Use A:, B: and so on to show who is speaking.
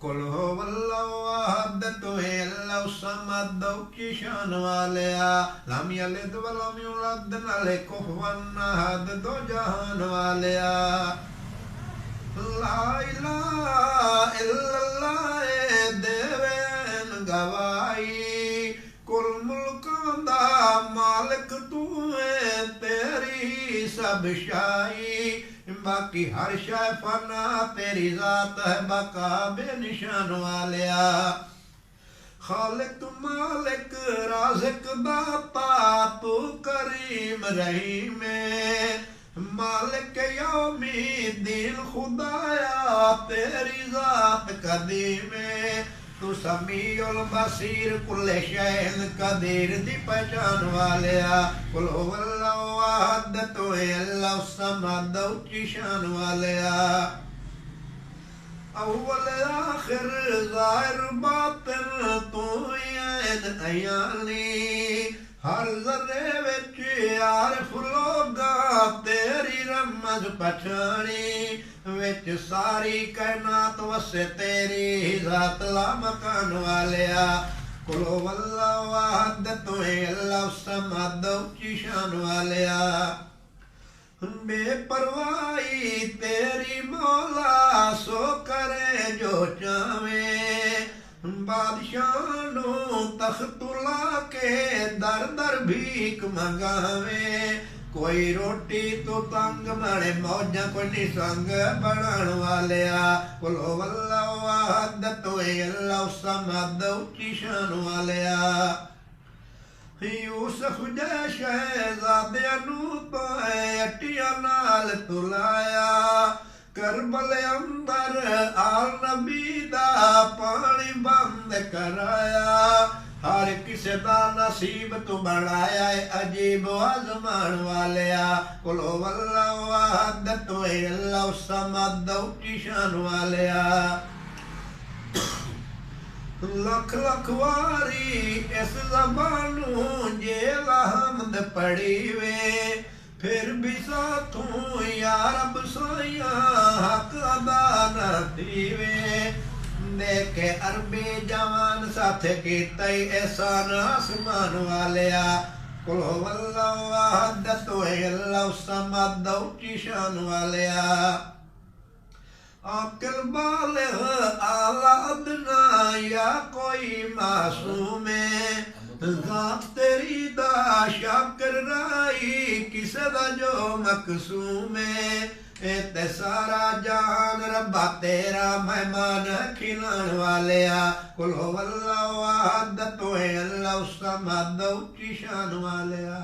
A: कुल हुवल्लाहु अहद तू है अल्लाह समद की शान वालिया लम यलिद व लम यूलद नाले कुफुवन अहद दो जहान वालिया ला इलाहा इल्लल्लाह देवेन गवाई कुल मुल्कां दा मालिक तू है तेरी सब शाही बाकी हर शय फना तेरी जात है बका बेनिशान वालिया खालिक मालिक राज़िक दाता तू करीम रहीम मालिक यौमी दीन खुदाया तेरी जात कदीम तू समीउल बसीर कुल्ले शैइन कदीर दी पहचान वालिया कुल हुवल्लाहु अहद तू है अल्लाह समद की शान वालिया अव्वल आखिर ज़ाहिर बातिन तू ऐन अयानी हर ज़र्रे विच आरिफ लोगा तेरी रमज़ पछाणी विच सारी कायनात वसे तेरी ज़ात ला मकान वालिया कुल हुवल्लाहु अहद तू है अल्लाह समद की शान वालिया बेपरवाही तेरी मौला सो करे जो चावे बादशाह नू तख्तुला के दर दर भीख मंगावे कोई रोटी तो तंग माणे मौजा कोई निसंग बनाण वालिया कुल हुवल्लाहु अहद तू है अल्लाह समद की शान वालिया यूसुफ जै शहज़ादियां नू तो अटिया नाल तुलाया करबल अंदर आल नबी दा पानी बंद कराया हर किसे दा नसीब तू बनाया अजीब आजमान वालिया कुल हुवल्लाहु अहद तू है अल्लाह समद की शान वालिया लख लख वारी इस ज़बानू जेला हमद पड़ी वे फिर भी साथों या रब सोया हक अदा न दीवे देखे अरबी जवान साथ की तई एहसान आसमान वालिया कुल हुवल्लाहु अहद तू है अल्लाह समद की शान वालिया आकिल बालिग आला अदना या कोई मासूम ज़ात तेरी दा शाकिर राई किसे दा जो मकसूम ते सारा जान रब्बा तेरा मेहमान खिलाने वालिया कुल हुवल्लाहु अहद तू है अल्लाह समद की शान वालिया।